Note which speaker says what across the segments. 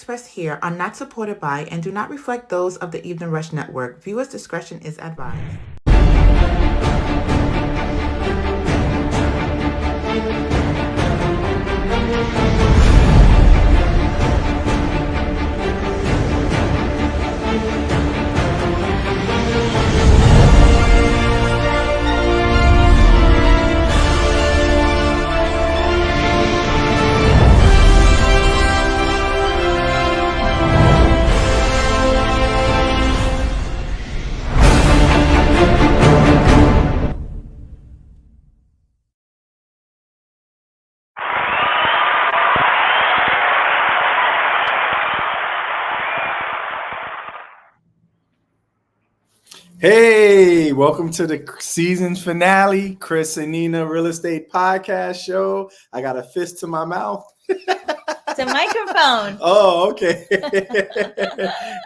Speaker 1: expressed here are not supported by and do not reflect those of the Evening Rush Network. Viewers' discretion is advised.
Speaker 2: Hey, welcome to the season finale, Chris and Nina Real Estate Podcast Show. I got a fist to my mouth.
Speaker 3: It's a microphone.
Speaker 2: Oh, okay.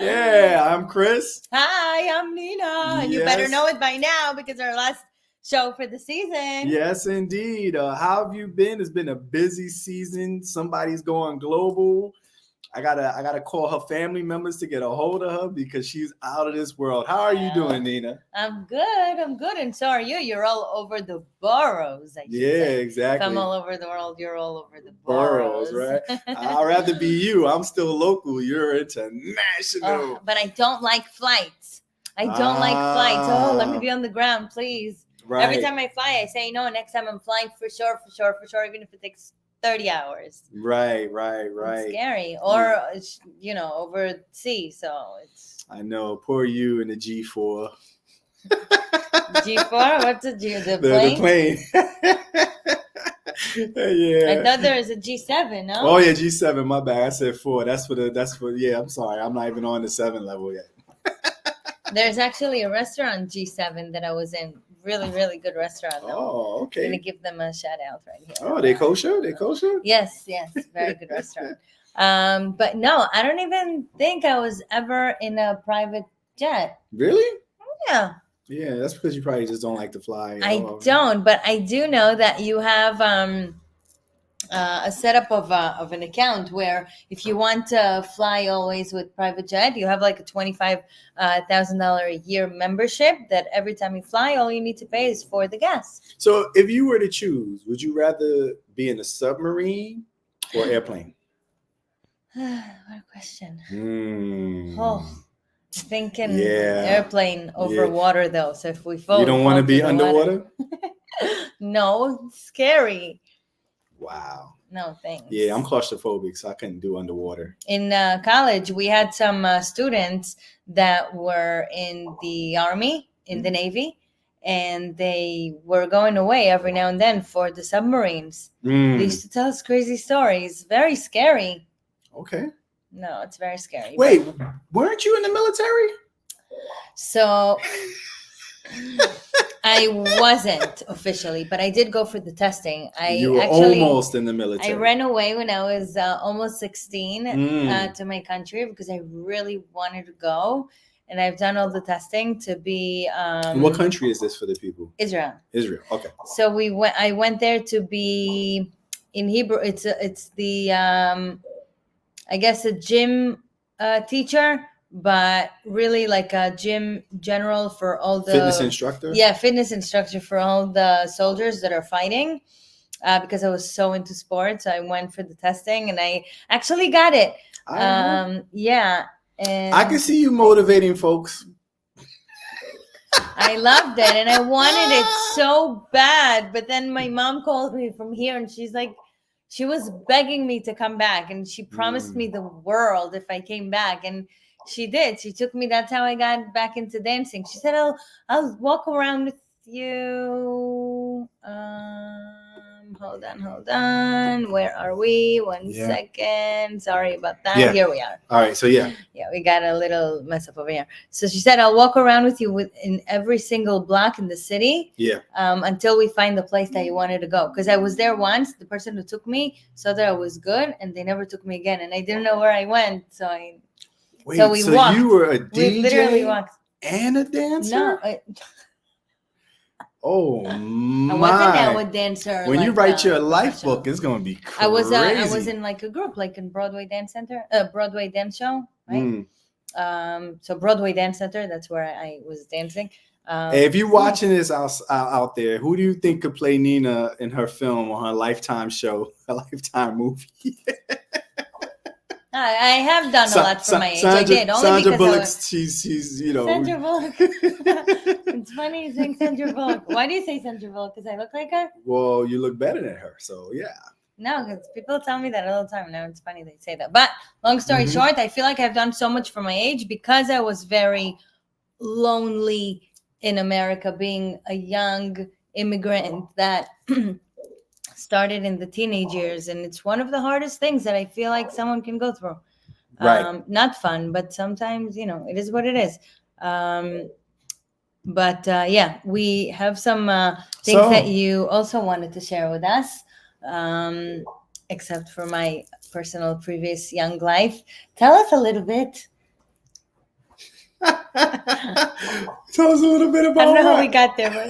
Speaker 2: Yeah, I'm Chris.
Speaker 3: Hi, I'm Nina. And you better know it by now because our last show for the season.
Speaker 2: Yes, indeed. How have you been? It's been a busy season. Somebody's going global. I gotta call her family members to get a hold of her because she's out of this world. How are you doing, Nina?
Speaker 3: I'm good. And so are you. You're all over the boroughs.
Speaker 2: Exactly.
Speaker 3: If I'm all over the world, you're all over the
Speaker 2: boroughs, right? I'd rather be you. I'm still local. You're international.
Speaker 3: But I don't like flights. Oh, let me be on the ground, please. Right. Every time I fly, I say, no, next time I'm flying for sure, even if it takes 30 hours.
Speaker 2: Right.
Speaker 3: It's scary. Or, over sea. So it's.
Speaker 2: I know. Poor you in the G4.
Speaker 3: G4? What's the G? The plane?
Speaker 2: Yeah.
Speaker 3: I thought there was a G7, no?
Speaker 2: Oh, yeah, G7. My bad. I said 4. That's for, yeah, I'm sorry. I'm not even on the 7 level yet.
Speaker 3: There's actually a restaurant, G7, that I was in. Really, really good restaurant.
Speaker 2: Oh, okay.
Speaker 3: I'm going to give them a shout out right here.
Speaker 2: Oh, they kosher?
Speaker 3: Yes. Very good restaurant. But no, I don't even think I was ever in a private jet.
Speaker 2: Really?
Speaker 3: Yeah.
Speaker 2: Yeah, that's because you probably just don't like to fly.
Speaker 3: I don't, but I do know that you have a setup of an account where if you want to fly always with private jet, you have like a $25,000 a year membership that every time you fly, all you need to pay is for the gas.
Speaker 2: So if you were to choose, would you rather be in a submarine or airplane?
Speaker 3: What a question. Thinking airplane over water though. So if we fall,
Speaker 2: you don't want to be underwater?
Speaker 3: No, it's scary.
Speaker 2: Wow.
Speaker 3: No, thanks.
Speaker 2: Yeah, I'm claustrophobic, so I couldn't do underwater.
Speaker 3: In college, we had some students that were in the Army, in the Navy, and they were going away every now and then for the submarines. They used to tell us crazy stories. Very scary.
Speaker 2: Okay.
Speaker 3: No, it's very scary.
Speaker 2: Wait, weren't you in the military?
Speaker 3: So I wasn't officially, but I did go for the testing.
Speaker 2: You were almost in the military.
Speaker 3: I ran away when I was almost 16 to my country because I really wanted to go. And I've done all the testing to be.
Speaker 2: What country is this for the people?
Speaker 3: Israel.
Speaker 2: Okay.
Speaker 3: So I went there to be, in Hebrew. It's the I guess a gym teacher. But really like a gym general for all the
Speaker 2: fitness instructor. Yeah,
Speaker 3: fitness instructor for all the soldiers that are fighting. Because I was so into sports, I went for the testing and I actually got it. Yeah, and
Speaker 2: I can see you motivating folks.
Speaker 3: I loved it and I wanted it so bad. But then my mom called me from here and she's like, she was begging me to come back and she promised me the world if I came back and. She did. She took me. That's how I got back into dancing. She said, I'll walk around with you. Hold on. Where are we? One second. Sorry about that.
Speaker 2: Yeah.
Speaker 3: Here we are.
Speaker 2: All right. So yeah,
Speaker 3: we got a little mess up over here. So she said, I'll walk around with you in every single block in the city.
Speaker 2: Yeah.
Speaker 3: Until we find the place that you wanted to go. Because I was there once. The person who took me saw that I was good, and they never took me again. And I didn't know where I went. So
Speaker 2: Wait, so
Speaker 3: walked.
Speaker 2: You were a DJ
Speaker 3: we literally walked.
Speaker 2: and a dancer?
Speaker 3: No.
Speaker 2: Oh
Speaker 3: I wasn't now a
Speaker 2: my!
Speaker 3: dancer.
Speaker 2: When you
Speaker 3: like,
Speaker 2: write your life
Speaker 3: professional.
Speaker 2: book, it's gonna be crazy.
Speaker 3: I was in like a group, like in Broadway Dance Center, Broadway Dance Show, right? So Broadway Dance Center, that's where I was dancing.
Speaker 2: Hey, if you're watching this out there, who do you think could play Nina in her film or her Lifetime show, her Lifetime movie?
Speaker 3: I have done a lot for my age. I did only
Speaker 2: Sandra
Speaker 3: because
Speaker 2: Bullock.
Speaker 3: I was,
Speaker 2: She's you know.
Speaker 3: Sandra Bullock. It's funny you saying Sandra Bullock. Why do you say Sandra Bullock? Because I look like her?
Speaker 2: Well, you look better than her, so yeah.
Speaker 3: No, because people tell me that all the time. Now it's funny they say that. But long story
Speaker 2: Mhm.
Speaker 3: short, I feel like I've done so much for my age because I was very lonely in America, being a young immigrant that started in the teenage years. And it's one of the hardest things that I feel like someone can go through.
Speaker 2: Right.
Speaker 3: Not fun, but sometimes, it is what it is. But yeah, we have some things that you also wanted to share with us, except for my personal previous young life. Tell us a little bit.
Speaker 2: Tell us a little bit about
Speaker 3: I don't know how
Speaker 2: what?
Speaker 3: we got there, but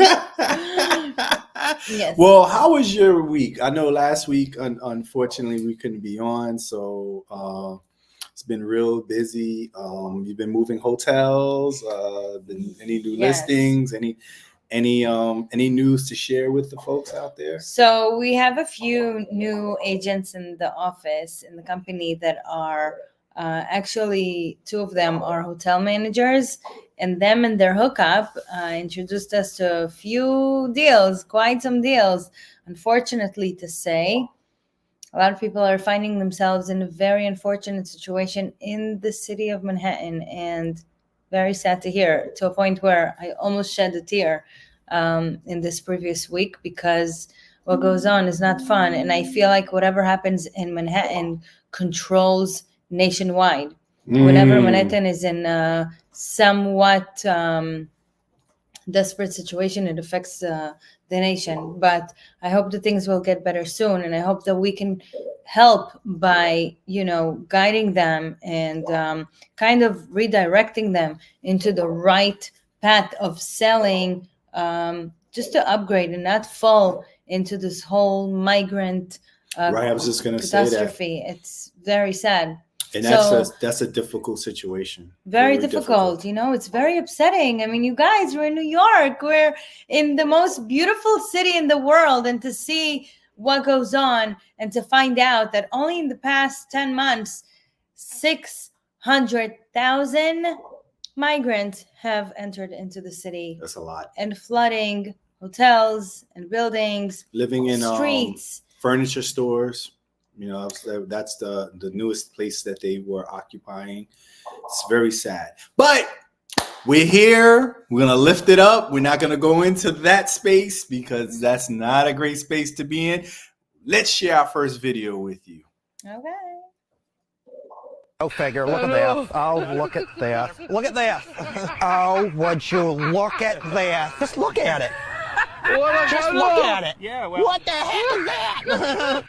Speaker 3: yes.
Speaker 2: Well, how was your week? I know last week, unfortunately, we couldn't be on, so it's been real busy. You've been moving hotels. Any new listings? Any news to share with the folks out there?
Speaker 3: So we have a few new agents in the office in the company that are actually, two of them are hotel managers, and them and their hookup introduced us to a few deals, quite some deals. Unfortunately to say, a lot of people are finding themselves in a very unfortunate situation in the city of Manhattan, and very sad to hear, to a point where I almost shed a tear in this previous week, because what goes on is not fun. And I feel like whatever happens in Manhattan controls nationwide. Whenever Manhattan is in a somewhat desperate situation, it affects the nation. But I hope that things will get better soon, and I hope that we can help by guiding them and kind of redirecting them into the right path of selling, just to upgrade and not fall into this whole migrant
Speaker 2: right, I was just gonna say that.
Speaker 3: catastrophe. It's very sad.
Speaker 2: And
Speaker 3: So-
Speaker 2: that's a difficult situation.
Speaker 3: Very difficult. It's very upsetting. I mean, you guys, we're in New York. We're in the most beautiful city in the world. And to see what goes on and to find out that only in the past 10 months, 600,000 migrants have entered into the city.
Speaker 2: That's a lot.
Speaker 3: And flooding hotels and buildings,
Speaker 2: Living in
Speaker 3: streets,
Speaker 2: furniture stores. That's the newest place that they were occupying. It's very sad. But we're here. We're going to lift it up. We're not going to go into that space because that's not a great space to be in. Let's share our first video with you.
Speaker 3: Okay.
Speaker 4: Go figure. Look at that. Oh, look at that. Look at that. Oh, would you look at that? Just look at it. Just look at it.
Speaker 5: Yeah, well.
Speaker 4: What the heck is that?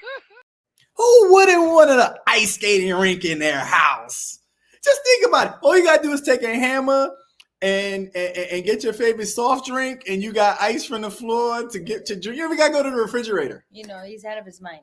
Speaker 2: Who wouldn't want an ice skating rink in their house? Just think about it. All you got to do is take a hammer and get your favorite soft drink, and you got ice from the floor to get to drink. You ever got to go to the refrigerator?
Speaker 3: He's out of his mind.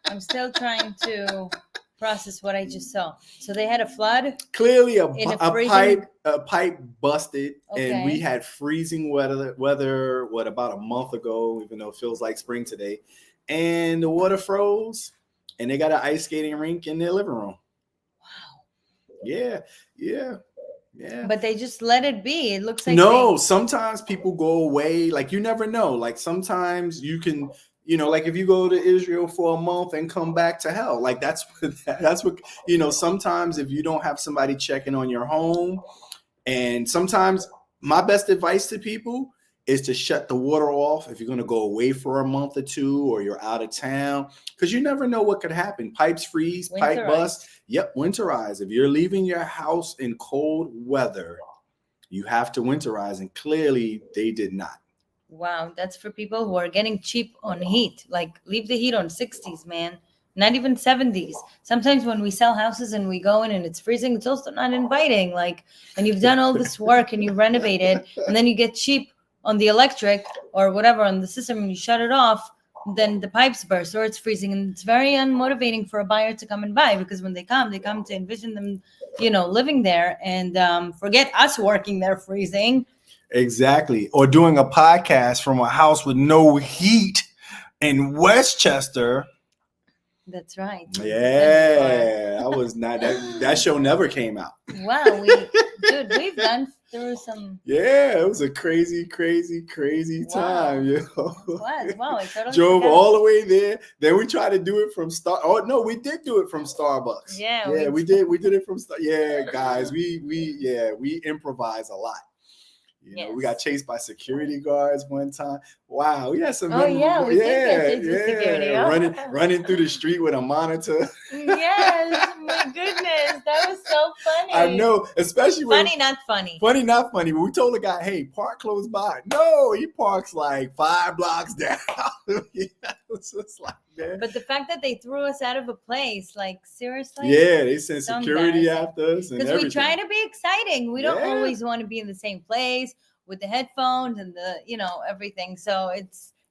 Speaker 3: I'm still trying to process what I just saw. So they had a flood.
Speaker 2: Clearly, a
Speaker 3: freezing-
Speaker 2: pipe busted,
Speaker 3: Okay.
Speaker 2: and we had freezing weather. What, about a month ago? Even though it feels like spring today, and the water froze, and they got an ice skating rink in their living room.
Speaker 3: Wow.
Speaker 2: Yeah.
Speaker 3: But they just let it be. It looks like
Speaker 2: sometimes people go away. Like, you never know. Like, sometimes you can, like if you go to Israel for a month and come back to hell, like that's what sometimes if you don't have somebody checking on your home, and sometimes my best advice to people is to shut the water off if you're going to go away for a month or two, or you're out of town, because you never know what could happen. Pipes freeze, pipe bust. Yep, winterize. If you're leaving your house in cold weather, you have to winterize, and clearly they did not.
Speaker 3: Wow, that's for people who are getting cheap on heat. Like, leave the heat on 60s, man. Not even 70s. Sometimes when we sell houses and we go in and it's freezing, it's also not inviting. Like, and you've done all this work and you renovated, and then you get cheap on the electric or whatever on the system and you shut it off, then the pipes burst or it's freezing, and it's very unmotivating for a buyer to come and buy, because when they come to envision them, living there, and forget us working there freezing.
Speaker 2: Exactly. Or doing a podcast from a house with no heat in Westchester.
Speaker 3: That's right.
Speaker 2: Yeah, I was not that show never came out.
Speaker 3: Wow, we've gone through some.
Speaker 2: Yeah, it was a crazy time.
Speaker 3: Wow, I totally
Speaker 2: drove
Speaker 3: forgot.
Speaker 2: all the way there. Then we tried to do it from we did do it from Starbucks.
Speaker 3: Yeah,
Speaker 2: we did it from guys. We improvise a lot. We got chased by security guards one time. Wow, we had some.
Speaker 3: We did get chased by security.
Speaker 2: Running through the street with a monitor.
Speaker 3: Yes, my goodness, that was so funny.
Speaker 2: I know, especially when
Speaker 3: funny, not funny.
Speaker 2: Funny, not funny. But we told the guy, "Hey, park close by." No, he parks like 5 blocks down. It's just like, man.
Speaker 3: But the fact that they threw us out of a place, like seriously.
Speaker 2: Yeah, they sent security after us
Speaker 3: because we try to be exciting. We don't always want to be in the same place with the headphones and the everything. So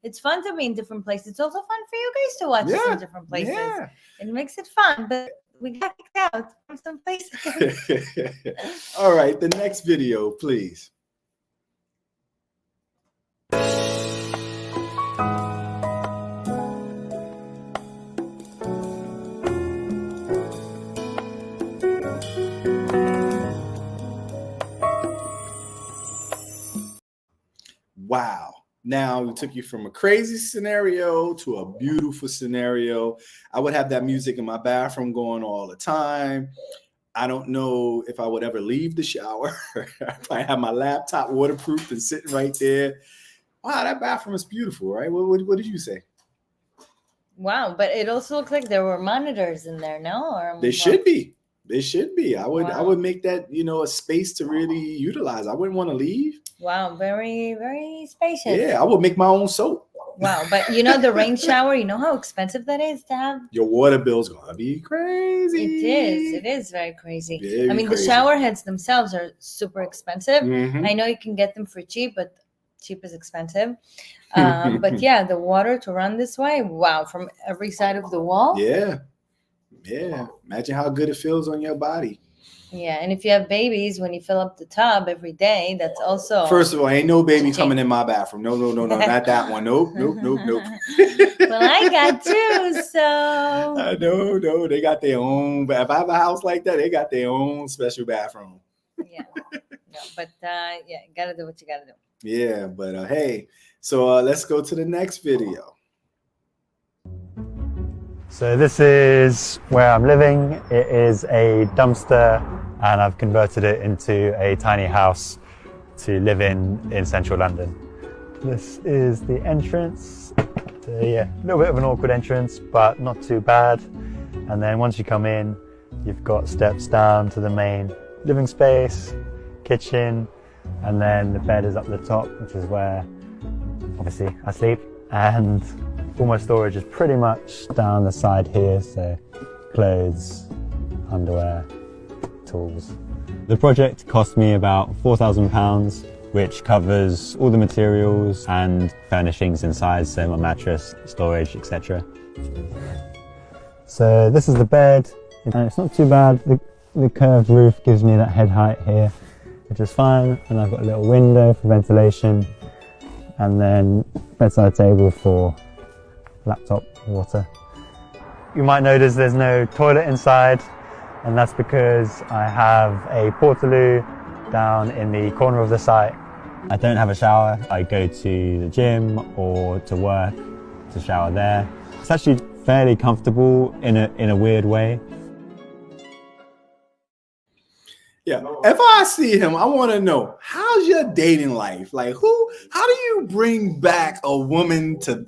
Speaker 3: it's fun to be in different places. It's also fun for you guys to watch us in different places. Yeah. It makes it fun, but we got kicked out from some places.
Speaker 2: All right, the next video, please. Wow. Now we took you from a crazy scenario to a beautiful scenario. I would have that music in my bathroom going all the time. I don't know if I would ever leave the shower. I have my laptop waterproof and sitting right there. Wow, that bathroom is beautiful, right? What did you say?
Speaker 3: Wow, but it also looks like there were monitors in there, no? Or
Speaker 2: they should be. They should be. I would make that, a space to really utilize. I wouldn't want to leave.
Speaker 3: Wow, very, very spacious.
Speaker 2: Yeah, I would make my own soap.
Speaker 3: Wow, but the rain shower, you know how expensive that is to have?
Speaker 2: Your water bill's gonna be crazy.
Speaker 3: It is very crazy.
Speaker 2: Very crazy.
Speaker 3: The shower heads themselves are super expensive.
Speaker 2: Mm-hmm.
Speaker 3: I know you can get them for cheap, but cheap is expensive. But yeah, the water to run this way, wow, from every side of the wall.
Speaker 2: Yeah. Imagine how good it feels on your body.
Speaker 3: Yeah, and if you have babies, when you fill up the tub every day, that's also.
Speaker 2: First of all, ain't no baby coming in my bathroom. No, not that one. Nope.
Speaker 3: Well, I got 2, so.
Speaker 2: No, they got their own. If I have a house like that, they got their own special bathroom.
Speaker 3: Yeah, but gotta do what you gotta do.
Speaker 2: Yeah, but hey, so let's go to the next video.
Speaker 5: So this is where I'm living. It is a dumpster, and I've converted it into a tiny house to live in central London. This is the entrance. So yeah, a little bit of an awkward entrance, but not too bad. And then once you come in, you've got steps down to the main living space, kitchen, and then the bed is up the top, which is where obviously I sleep. And all my storage is pretty much down the side here, so clothes, underwear, tools. The project cost me about £4,000, which covers all the materials and furnishings inside, so my mattress, storage, etc. So this is the bed, and it's not too bad. The curved roof gives me that head height here, which is fine, and I've got a little window for ventilation, and then bedside table for laptop, water. You might notice there's no toilet inside, and that's because I have a portaloo down in the corner of the site. I don't have a shower. I go to the gym or to work to shower there. It's actually fairly comfortable in a weird way.
Speaker 2: Yeah, if I see him, I want to know, how's your dating life? Like, how do you bring back a woman to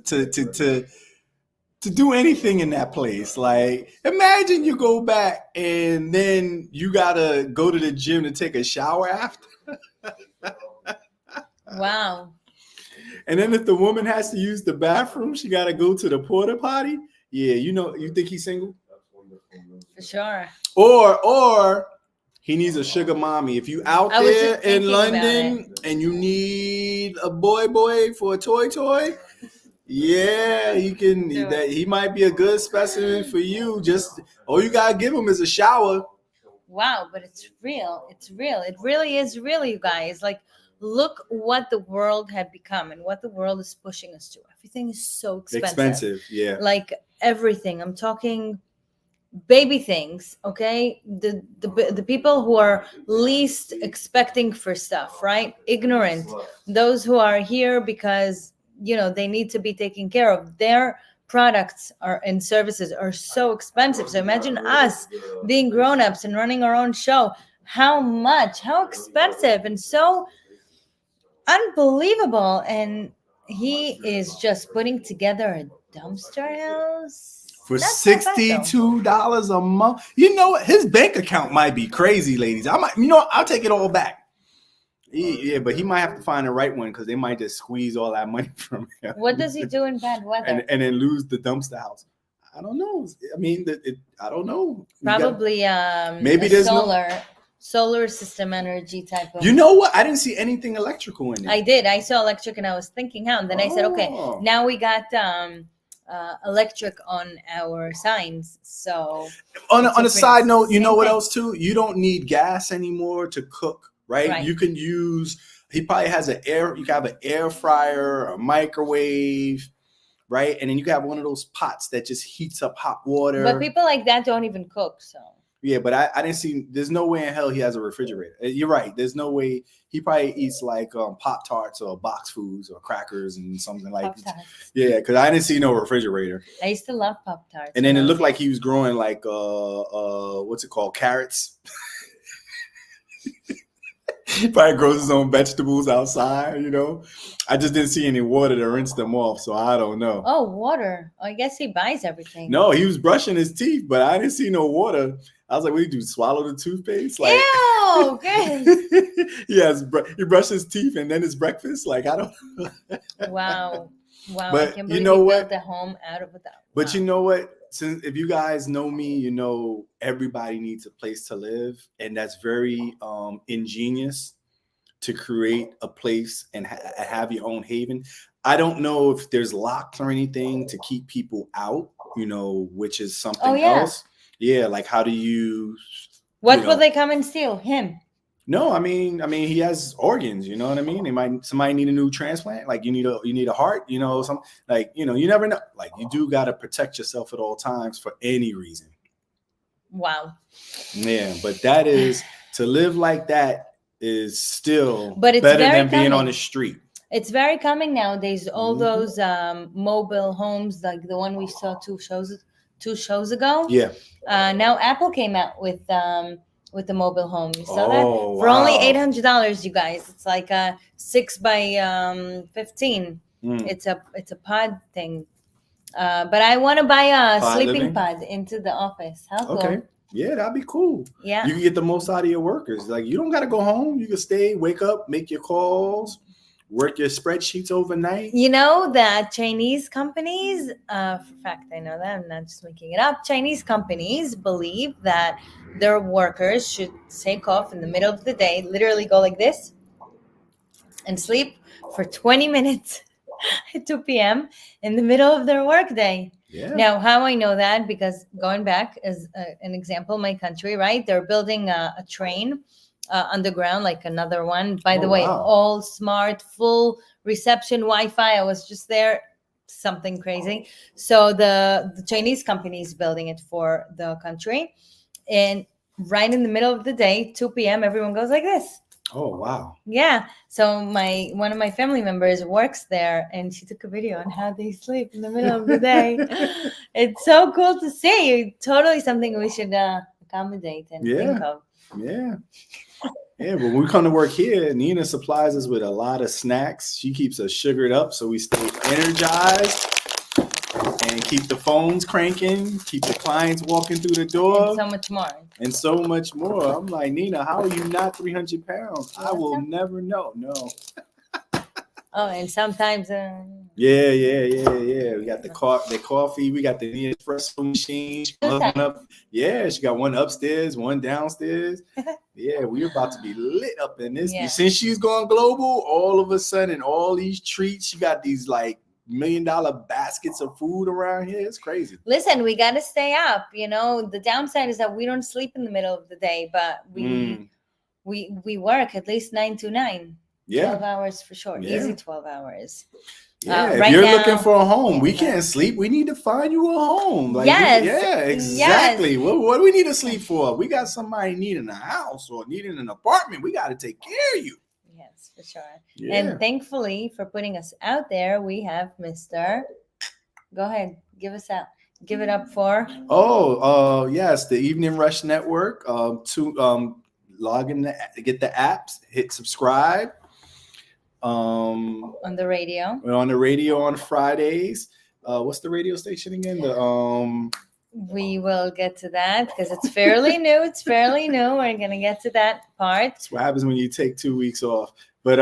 Speaker 2: do anything in that place? Like, imagine you go back and then you gotta go to the gym to take a shower after.
Speaker 3: Wow.
Speaker 2: And then if the woman has to use the bathroom, she gotta go to the porta potty. Yeah, you think he's single?
Speaker 3: For sure.
Speaker 2: Or He needs a sugar mommy. If you out
Speaker 3: I was
Speaker 2: there
Speaker 3: just thinking
Speaker 2: in
Speaker 3: about
Speaker 2: London and you need a boy for a toy, yeah, he can. He might be a good specimen for you. Just all you gotta give him is a shower.
Speaker 3: Wow, but it's real. It's real. It really is real, you guys. Like, look what the world had become and what the world is pushing us to. Everything is so expensive.
Speaker 2: Yeah.
Speaker 3: Like everything. I'm talking baby things, okay? The people who are least expecting for stuff, right? Ignorant. Those who are here because, they need to be taken care of. Their products and services are so expensive. So imagine us being grown-ups and running our own show. How expensive and so unbelievable. And he is just putting together a dumpster house
Speaker 2: for $62 a month. You know what? His bank account might be crazy, ladies. I'll take it all back. Yeah, but he might have to find the right one because they might just squeeze all that money from him.
Speaker 3: What does he do in bad weather?
Speaker 2: And then lose the dumpster house. I don't know. I mean, I don't know.
Speaker 3: Probably
Speaker 2: maybe there's
Speaker 3: solar system energy type of.
Speaker 2: You know what? I didn't see anything electrical in it.
Speaker 3: I did. I saw electric and I was thinking how. And then I said, okay, now we got electric on our signs. So
Speaker 2: on a side note, you know what else too? You don't need gas anymore to cook, right? You can use. He probably has you can have an air fryer, a microwave, right? And then you can have one of those pots that just heats up hot water.
Speaker 3: But people like that don't even cook, so.
Speaker 2: Yeah, but I didn't see. There's no way in hell he has a refrigerator. You're right. There's no way. He probably eats like Pop-Tarts or box foods or crackers and something like that. Yeah, because I didn't see no refrigerator.
Speaker 3: I used to love Pop-Tarts.
Speaker 2: And then it looked like he was growing like what's it called? Carrots. He probably grows his own vegetables outside, I just didn't see any water to rinse them off, so I don't know.
Speaker 3: Oh, water. I guess he buys everything.
Speaker 2: No, he was brushing his teeth, but I didn't see no water. I was like, what do you do? Swallow the toothpaste? Like,
Speaker 3: ew, good.
Speaker 2: He brushed his teeth and then his breakfast. Like, I don't know.
Speaker 3: Wow.
Speaker 2: But
Speaker 3: I can't believe built a home out of that.
Speaker 2: But you know what? Since if you guys know me, everybody needs a place to live, and that's very ingenious to create a place and have your own haven. I don't know if there's locks or anything to keep people out, which is something else. Yeah, like how do you?
Speaker 3: What will they come and steal? Him?
Speaker 2: No, I mean, he has organs. You know what I mean? Somebody need a new transplant. Like you need a heart. Some like you never know. Like you do got to protect yourself at all times for any reason.
Speaker 3: Wow.
Speaker 2: Yeah, but that is to live like that is still
Speaker 3: better
Speaker 2: than being on the street.
Speaker 3: It's very common nowadays. All those mobile homes, like the one we saw two shows ago.
Speaker 2: Yeah.
Speaker 3: Now Apple came out with the mobile home. You saw that for only $800, you guys. It's like a 6 by 15. It's a pod thing. But I want to buy a sleeping pod into the office. How cool? Okay.
Speaker 2: Yeah, that'd be cool.
Speaker 3: Yeah.
Speaker 2: You can get the most out of your workers. Like you don't got to go home. You can stay, wake up, make your calls, work your spreadsheets overnight.
Speaker 3: That Chinese companies, for fact, I know that. I'm not just making it up. Chinese companies believe that their workers should take off in the middle of the day, literally go like this and sleep for 20 minutes at 2 p.m. in the middle of their workday.
Speaker 2: Yeah.
Speaker 3: Now, how I know that, because going back as an example, my country, right? They're building a train underground, like another one. By the way, all smart, full reception, Wi-Fi. I was just there. Something crazy. So the Chinese company is building it for the country. And right in the middle of the day, 2 p.m., everyone goes like this.
Speaker 2: Oh, wow.
Speaker 3: Yeah. So one of my family members works there, and she took a video on how they sleep in the middle of the day. It's so cool to see. Totally something we should accommodate and think of.
Speaker 2: Yeah. Yeah, but when we come to work here, Nina supplies us with a lot of snacks. She keeps us sugared up so we stay energized and keep the phones cranking, keep the clients walking through the door.
Speaker 3: And so much more.
Speaker 2: And so much more. I'm like, Nina, how are you not 300 pounds? I will never know. No.
Speaker 3: Oh, and sometimes.
Speaker 2: Yeah. We got the coffee. We got the espresso machine. She got one upstairs, one downstairs. Yeah, we're about to be lit up in this.
Speaker 3: Yeah.
Speaker 2: Since she's gone global, all of a sudden, all these treats. She got these like $1 million baskets of food around here. It's crazy.
Speaker 3: Listen, we got to stay up. You know, the downside is that we don't sleep in the middle of the day, but we work at least 9 to 9.
Speaker 2: Yeah.
Speaker 3: 12 hours for sure.
Speaker 2: Yeah.
Speaker 3: Easy 12 hours.
Speaker 2: Yeah,
Speaker 3: right
Speaker 2: if you're
Speaker 3: now,
Speaker 2: looking for a home, we can't sleep. We need to find you a home. Like,
Speaker 3: yes.
Speaker 2: Yeah, exactly. Yes. What do we need to sleep for? We got somebody needing a house or needing an apartment. We got to take care of you.
Speaker 3: Yes, for sure.
Speaker 2: Yeah.
Speaker 3: And thankfully for putting us out there, we have Mr. Go ahead. Give it up for.
Speaker 2: Yes. The Evening Rush Network. Log in, get the apps, hit subscribe.
Speaker 3: On the radio.
Speaker 2: We're on the radio on Fridays. What's the radio station again?
Speaker 3: We will get to that because it's fairly new. We're gonna get to that part.
Speaker 2: That's what happens when you take 2 weeks off. But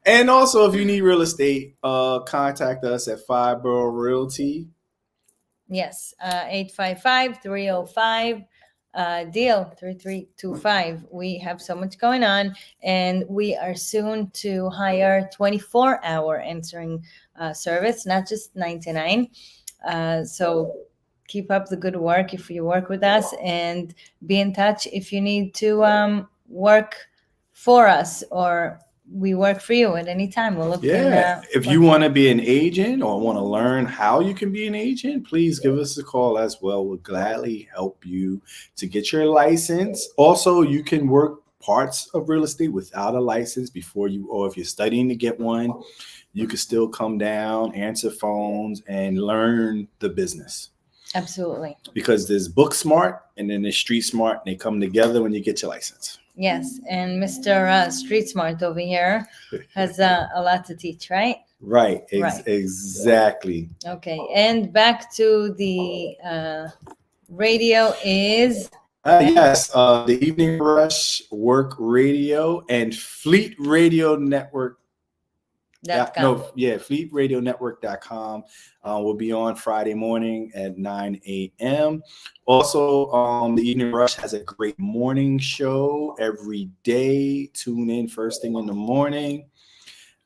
Speaker 2: and also if you need real estate, contact us at Fireborough Realty.
Speaker 3: Yes, 855-305. Deal 3325. We have so much going on, and we are soon to hire 24-hour answering service, not just 99. So keep up the good work if you work with us, and be in touch if you need to work for us, or we work for you at any time. We'll look.
Speaker 2: If you want to be an agent or want to learn how you can be an agent, please give us a call as well. We'll gladly help you to get your license. Also, you can work parts of real estate without a license or if you're studying to get one, you can still come down, answer phones, and learn the business.
Speaker 3: Absolutely.
Speaker 2: Because there's book smart and then there's street smart, and they come together when you get your license.
Speaker 3: Yes, and Mr. Street Smart over here has a lot to teach, right?
Speaker 2: Right. Exactly.
Speaker 3: Okay, and back to the radio is...
Speaker 2: Yes, the Evening Rush Work Radio and Fleet Radio Network. FleetRadioNetwork.com. Will be on Friday morning at 9 a.m. Also, the Evening Rush has a great morning show every day. Tune in first thing in the morning.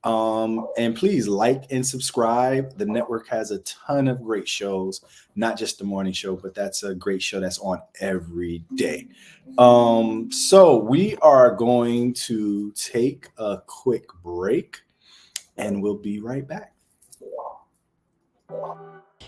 Speaker 2: And please like and subscribe. The network has a ton of great shows, not just the morning show, but that's a great show that's on every day. So we are going to take a quick break, and we'll be right back.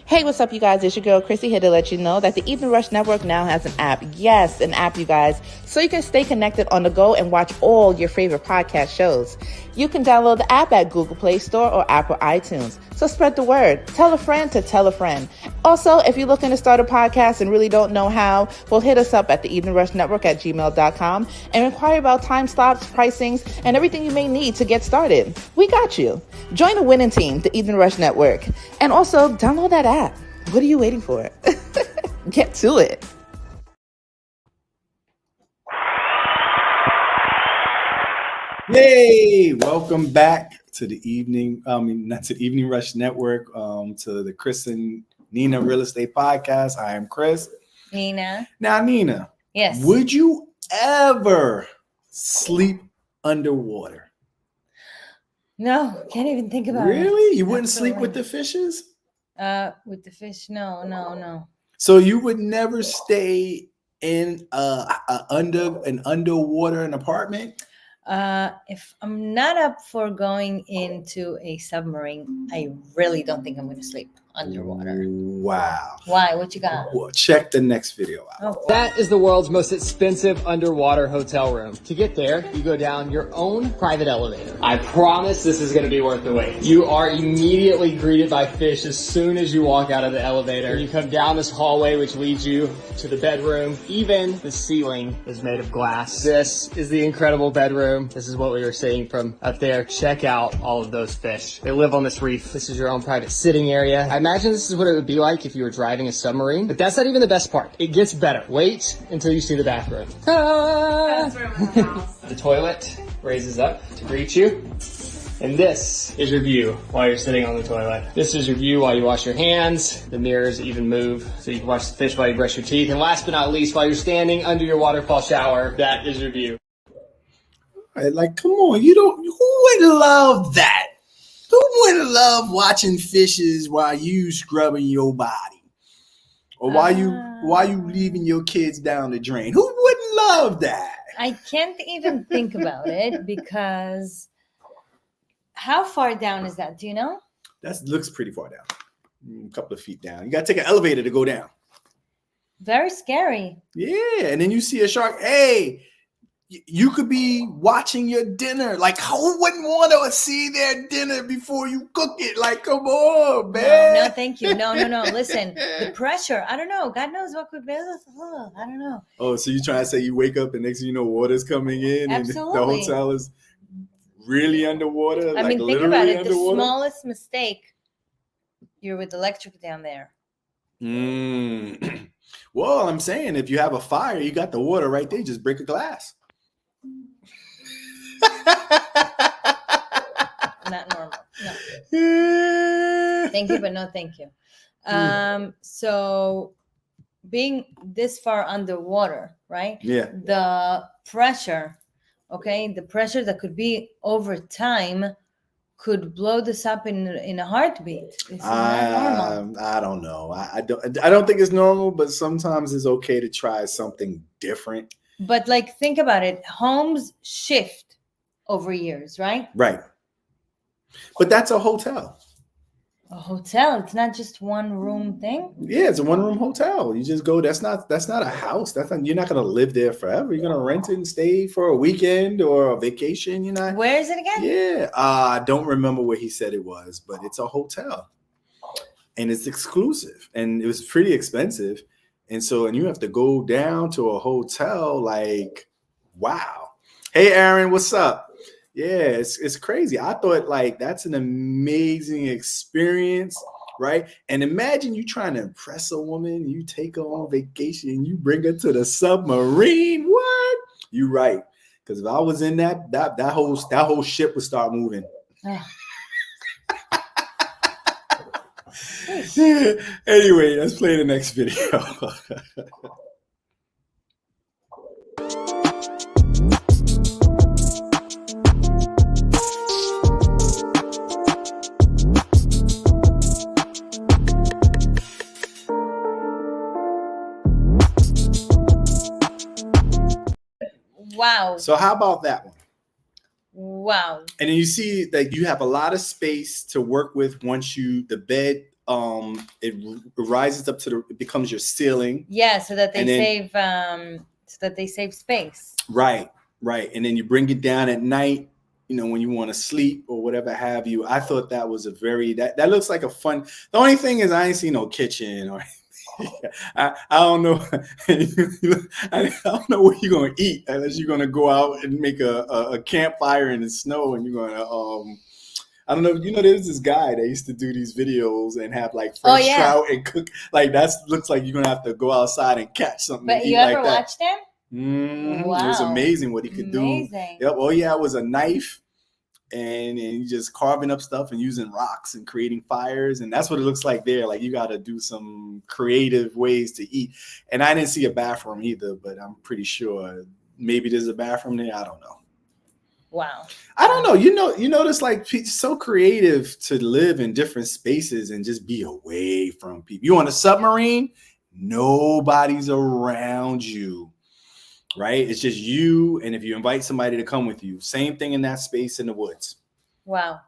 Speaker 6: Hey, what's up, you guys? It's your girl, Chrissy, here to let you know that the Evening Rush Network now has an app. Yes, an app, you guys, so you can stay connected on the go and watch all your favorite podcast shows. You can download the app at Google Play Store or Apple iTunes. So spread the word. Tell a friend to tell a friend. Also, if you're looking to start a podcast and really don't know how, well, hit us up at the Evening Rush Network at gmail.com and inquire about time slots, pricings, and everything you may need to get started. We got you. Join the winning team, the Evening Rush Network. And also, download that app. What are you waiting for? Get to it.
Speaker 2: Yay! Welcome back to the Evening Rush Network, to the Chris and Nina Real Estate Podcast. I am Chris.
Speaker 3: Nina.
Speaker 2: Now, Nina.
Speaker 3: Yes.
Speaker 2: Would you ever sleep underwater?
Speaker 3: No, can't even think about it.
Speaker 2: Really? You wouldn't sleep with the fishes?
Speaker 3: With the fish? No.
Speaker 2: So you would never stay in an underwater apartment?
Speaker 3: If I'm not up for going into a submarine, I really don't think I'm going to sleep underwater.
Speaker 2: Wow.
Speaker 3: Why? What you got?
Speaker 2: Well, check the next video out.
Speaker 7: Oh. That is the world's most expensive underwater hotel room. To get there, you go down your own private elevator. I promise this is going to be worth the wait. You are immediately greeted by fish as soon as you walk out of the elevator. You come down this hallway, which leads you to the bedroom. Even the ceiling is made of glass. This is the incredible bedroom. This is what we were seeing from up there. Check out all of those fish. They live on this reef. This is your own private sitting area. I imagine this is what it would be like if you were driving a submarine, but that's not even the best part. It gets better. Wait until you see the bathroom. Ta-da! The toilet raises up to greet you. And this is your view while you're sitting on the toilet. This is your view while you wash your hands. The mirrors even move so you can watch the fish while you brush your teeth. And last but not least, while you're standing under your waterfall shower, that is your view.
Speaker 2: Like, come on, who wouldn't love that? Who wouldn't love watching fishes while you scrubbing your body? Or while you leaving your kids down the drain? Who wouldn't love that?
Speaker 3: I can't even think about it because how far down is that? Do you know?
Speaker 2: That looks pretty far down. A couple of feet down. You got to take an elevator to go down.
Speaker 3: Very scary.
Speaker 2: Yeah, and then you see a shark. Hey, you could be watching your dinner. Like, who wouldn't want to see their dinner before you cook it? Like, come on, man.
Speaker 3: No, thank you. No. Listen, the pressure. I don't know. God knows what could be. I don't know.
Speaker 2: Oh, so you're trying to say you wake up and next thing you know, water's coming in
Speaker 3: Absolutely.
Speaker 2: and the hotel is really underwater?
Speaker 3: I mean, think
Speaker 2: literally
Speaker 3: about it.
Speaker 2: underwater?
Speaker 3: The smallest mistake, you're with electric down there.
Speaker 2: Well, I'm saying if you have a fire, you got the water right there. Just break a glass.
Speaker 3: Not normal. No. Thank you, but no thank you. So being this far underwater, right?
Speaker 2: Yeah.
Speaker 3: The pressure, the pressure that could be over time could blow this up in a heartbeat. It's not normal.
Speaker 2: I don't know. I don't think it's normal, but sometimes it's okay to try something different.
Speaker 3: But like, think about it. Homes shift over years, right?
Speaker 2: Right. But that's a hotel.
Speaker 3: A hotel. It's not just one room thing.
Speaker 2: Yeah, it's a one-room hotel. You just go. That's not a house. You're not gonna live there forever. You're gonna rent it and stay for a weekend or a vacation. You're not.
Speaker 3: Where is it again?
Speaker 2: Yeah, I don't remember where he said it was, but it's a hotel, and it's exclusive, and it was pretty expensive. And you have to go down to a hotel. Like, wow. Hey, Aaron, what's up? Yeah, it's crazy. I thought like that's an amazing experience, right? And imagine you trying to impress a woman, you take her on vacation, and you bring her to the submarine. What? You right? Because if I was in that whole ship would start moving. Anyway, let's play the next video.
Speaker 3: Wow.
Speaker 2: So how about that one?
Speaker 3: Wow.
Speaker 2: And then you see that you have a lot of space to work with once the bed it rises up it becomes your ceiling.
Speaker 3: Yeah, so that they save space.
Speaker 2: Right. And then you bring it down at night, when you want to sleep or whatever have you. I thought that was that looks like a fun. The only thing is I ain't seen no kitchen or I don't know. I don't know what you're gonna eat unless you're gonna go out and make a campfire in the snow and you're gonna I don't know. There's this guy that used to do these videos and have like fresh trout and cook. Like looks like you're gonna have to go outside and catch something.
Speaker 3: But you ever watched him?
Speaker 2: Mm-hmm.
Speaker 3: Wow.
Speaker 2: It was amazing what he could do. Yep. Oh yeah, it was a knife. And you just carving up stuff and using rocks and creating fires. And that's what it looks like there. Like you got to do some creative ways to eat. And I didn't see a bathroom either, but I'm pretty sure maybe there's a bathroom there. I don't know.
Speaker 3: Wow.
Speaker 2: I don't know. You notice like so creative to live in different spaces and just be away from people. You on a submarine, nobody's around you. Right? It's just you. And if you invite somebody to come with you, same thing in that space in the woods.
Speaker 3: Wow.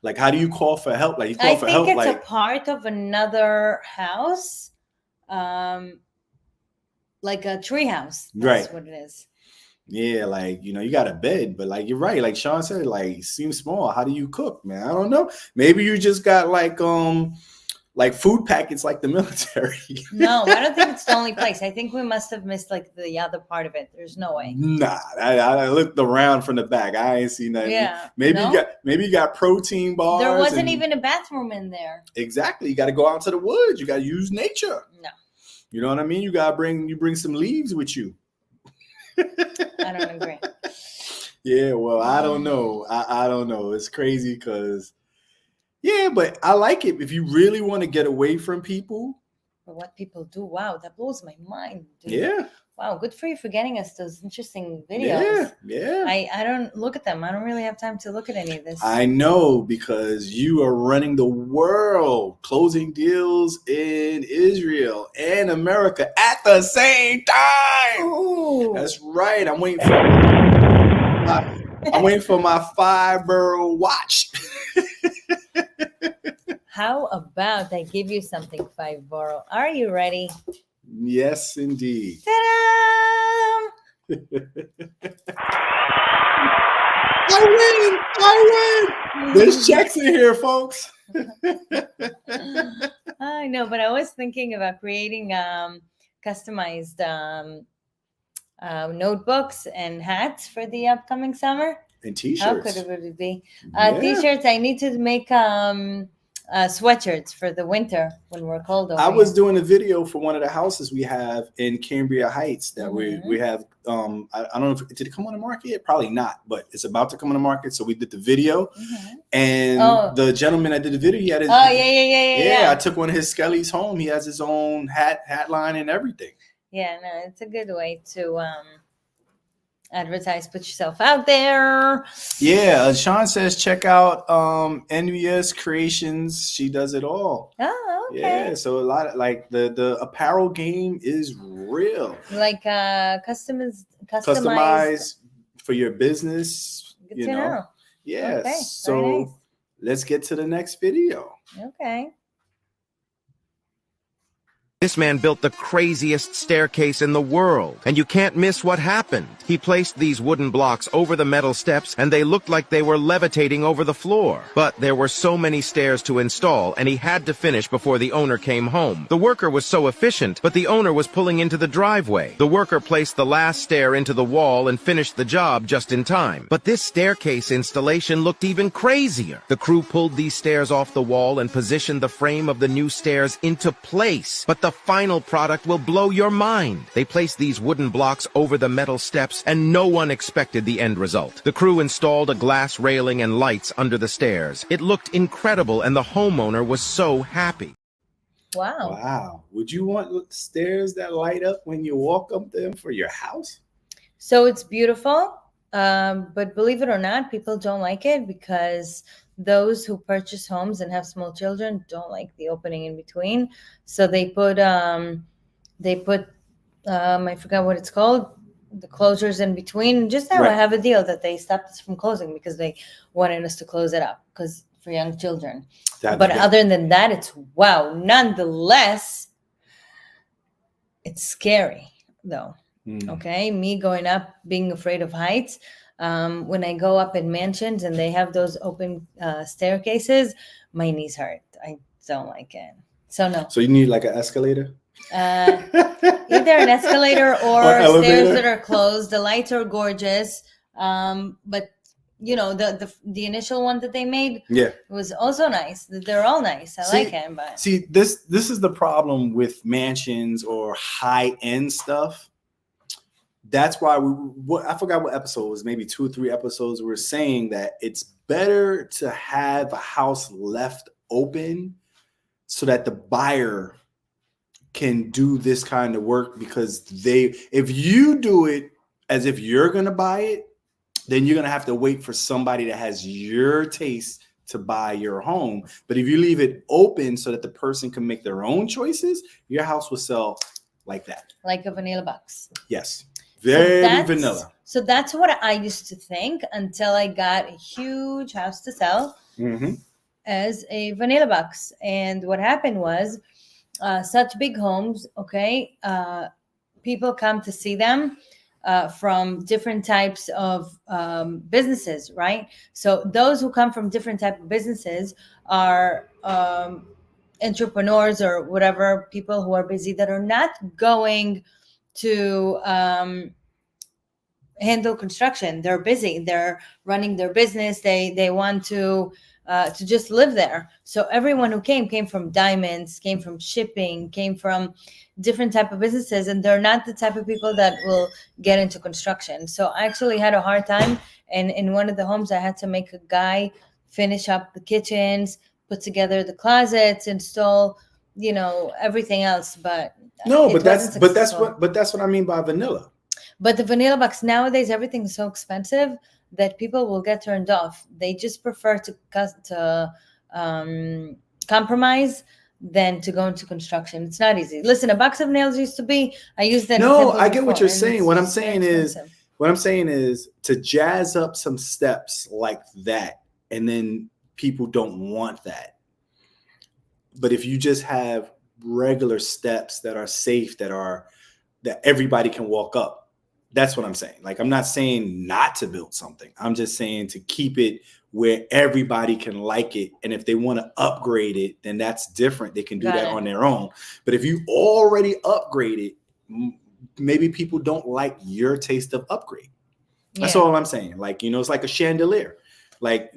Speaker 2: Like, how do you call for help? Like, you call
Speaker 3: I
Speaker 2: for
Speaker 3: think
Speaker 2: help.
Speaker 3: it's
Speaker 2: Like,
Speaker 3: a part of another house, like a tree house. That's
Speaker 2: right.
Speaker 3: what it is.
Speaker 2: Yeah. Like, you got a bed, but like, you're right. Like Sean said, like, it seems small. How do you cook, man? I don't know. Maybe you just got like like food packets like the military.
Speaker 3: No, I don't think it's the only place. I think we must have missed like the other part of it. There's no way.
Speaker 2: Nah, I looked around from the back. I ain't seen nothing.
Speaker 3: Yeah.
Speaker 2: Maybe
Speaker 3: No?
Speaker 2: you got protein bars.
Speaker 3: There wasn't even a bathroom in there.
Speaker 2: Exactly. You got to go out into the woods. You got to use nature.
Speaker 3: No.
Speaker 2: You know what I mean? You bring some leaves with you.
Speaker 3: I don't agree.
Speaker 2: Yeah, well, I don't know. I don't know. It's crazy because, yeah, but I like it. If you really want to get away from people.
Speaker 3: But what people do, wow, that blows my mind, dude.
Speaker 2: Yeah.
Speaker 3: Wow, good for you for getting us those interesting videos.
Speaker 2: Yeah.
Speaker 3: I don't look at them. I don't really have time to look at any of this.
Speaker 2: I know, because you are running the world, closing deals in Israel and America at the same time.
Speaker 3: Ooh.
Speaker 2: That's right. I'm waiting for my 5-borough watch.
Speaker 3: How about I give you something, 5-borough? Are you ready?
Speaker 2: Yes, indeed.
Speaker 3: Ta-da!
Speaker 2: I win! There's checks in here, folks.
Speaker 3: I know, but I was thinking about creating customized notebooks and hats for the upcoming summer.
Speaker 2: And t-shirts.
Speaker 3: How good would it be?
Speaker 2: Yeah.
Speaker 3: T-shirts. I need to make sweatshirts for the winter when we're cold.
Speaker 2: I was doing a video for one of the houses we have in Cambria Heights that we have. I don't know if did it come on the market? Probably not, but it's about to come on the market. So we did the video, and the gentleman that did the video, he had his. Yeah. I took one of his skellies home. He has his own hat line and everything.
Speaker 3: Yeah, no, it's a good way to advertise, put yourself out there.
Speaker 2: Yeah, Shone says check out Envious Creations. She does it all.
Speaker 3: Oh, okay.
Speaker 2: Yeah, so a lot of like the apparel game is real.
Speaker 3: Like customized
Speaker 2: for your business.
Speaker 3: Good
Speaker 2: you
Speaker 3: to
Speaker 2: know.
Speaker 3: know.
Speaker 2: Yeah.
Speaker 3: Okay,
Speaker 2: So
Speaker 3: very nice.
Speaker 2: let's get to the next video.
Speaker 3: Okay.
Speaker 8: This man built the craziest staircase in the world, and you can't miss what happened. He placed these wooden blocks over the metal steps, and they looked like they were levitating over the floor. But there were so many stairs to install, and he had to finish before the owner came home. The worker was so efficient, but the owner was pulling into the driveway. The worker placed the last stair into the wall and finished the job just in time. But this staircase installation looked even crazier. The crew pulled these stairs off the wall and positioned the frame of the new stairs into place. But the final product will blow your mind. They placed these wooden blocks over the metal steps, and no one expected the end result. The crew installed a glass railing and lights under the stairs. It looked incredible, and the homeowner was so happy.
Speaker 3: Wow.
Speaker 2: Wow. Would you want stairs that light up when you walk up them for your house?
Speaker 3: So it's beautiful, but believe it or not, people don't like it because those who purchase homes and have small children don't like the opening in between. So they put I forgot what it's called, the closures in between. Just now I have a deal that they stopped us from closing because they wanted us to close it up because for young children. But other than that, it's wow. Nonetheless, it's scary though. Okay, me going up, being afraid of heights. When I go up in mansions and they have those open staircases, my knees hurt. I don't like it. So no.
Speaker 2: So you need like an escalator?
Speaker 3: Either an escalator or stairs that are closed. The lights are gorgeous. But you know, the initial one that they made was also nice. They're all nice. I like it. But
Speaker 2: see, this is the problem with mansions or high-end stuff. That's why I forgot what episode it was, maybe 2 or 3 episodes. We were saying that it's better to have a house left open so that the buyer can do this kind of work, because if you do it as if you're going to buy it, then you're going to have to wait for somebody that has your taste to buy your home. But if you leave it open so that the person can make their own choices, your house will sell like that.
Speaker 3: Like a vanilla box.
Speaker 2: Yes. Very vanilla.
Speaker 3: So that's what I used to think until I got a huge house to sell as a vanilla box. And what happened was such big homes, people come to see them from different types of businesses, right? So those who come from different type of businesses are entrepreneurs or whatever, people who are busy that are not going to handle construction. They're busy. They're running their business. They want to just live there. So everyone who came from diamonds, came from shipping, came from different type of businesses, and they're not the type of people that will get into construction. So I actually had a hard time, and in one of the homes I had to make a guy finish up the kitchens, put together the closets, install, everything else. But
Speaker 2: no, but that's what I mean by vanilla.
Speaker 3: But the vanilla box nowadays, everything's so expensive that people will get turned off. They just prefer to compromise than to go into construction. It's not easy. Listen, a box of nails used to be. I used that.
Speaker 2: No, I get what you're saying. What I'm saying is to jazz up some steps like that, and then people don't want that. But if you just have regular steps that are safe, that everybody can walk up. That's what I'm saying. Like, I'm not saying not to build something. I'm just saying to keep it where everybody can like it. And if they want to upgrade it, then that's different. They can do that on their own. But if you already upgraded, maybe people don't like your taste of upgrade. That's all I'm saying. Like, it's like a chandelier. Like,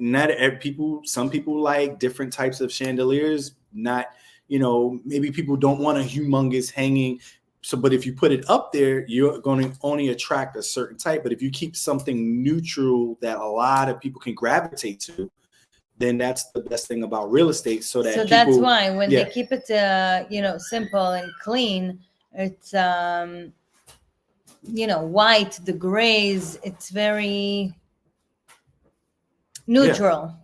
Speaker 2: some people like different types of chandeliers. Not, maybe people don't want a humongous hanging. So, but if you put it up there, you're going to only attract a certain type. But if you keep something neutral that a lot of people can gravitate to, then that's the best thing about real estate. So that's
Speaker 3: why when they keep it, simple and clean, it's, white, the grays, it's very neutral.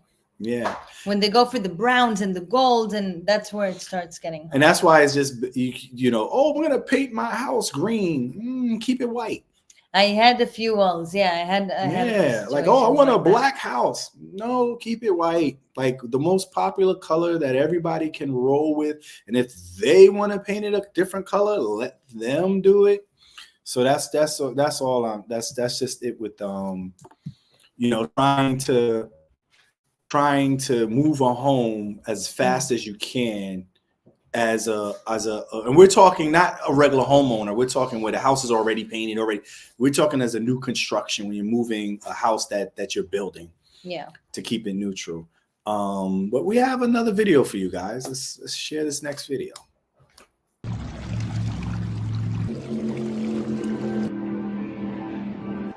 Speaker 2: Yeah.
Speaker 3: When they go for the browns and the golds, and that's where it starts getting.
Speaker 2: And that's why it's just, we're going to paint my house green. Keep it white.
Speaker 3: I had a few walls. Yeah, I had
Speaker 2: like, I want a black house. No, keep it white. Like the most popular color that everybody can roll with. And if they want to paint it a different color, let them do it. So that's all. That's just it with trying to move a home as fast as you can and we're talking not a regular homeowner. We're talking where the house is already painted already. We're talking as a new construction when you're moving a house that you're building.
Speaker 3: Yeah. To
Speaker 2: keep it neutral. But we have another video for you guys. Let's share this next video.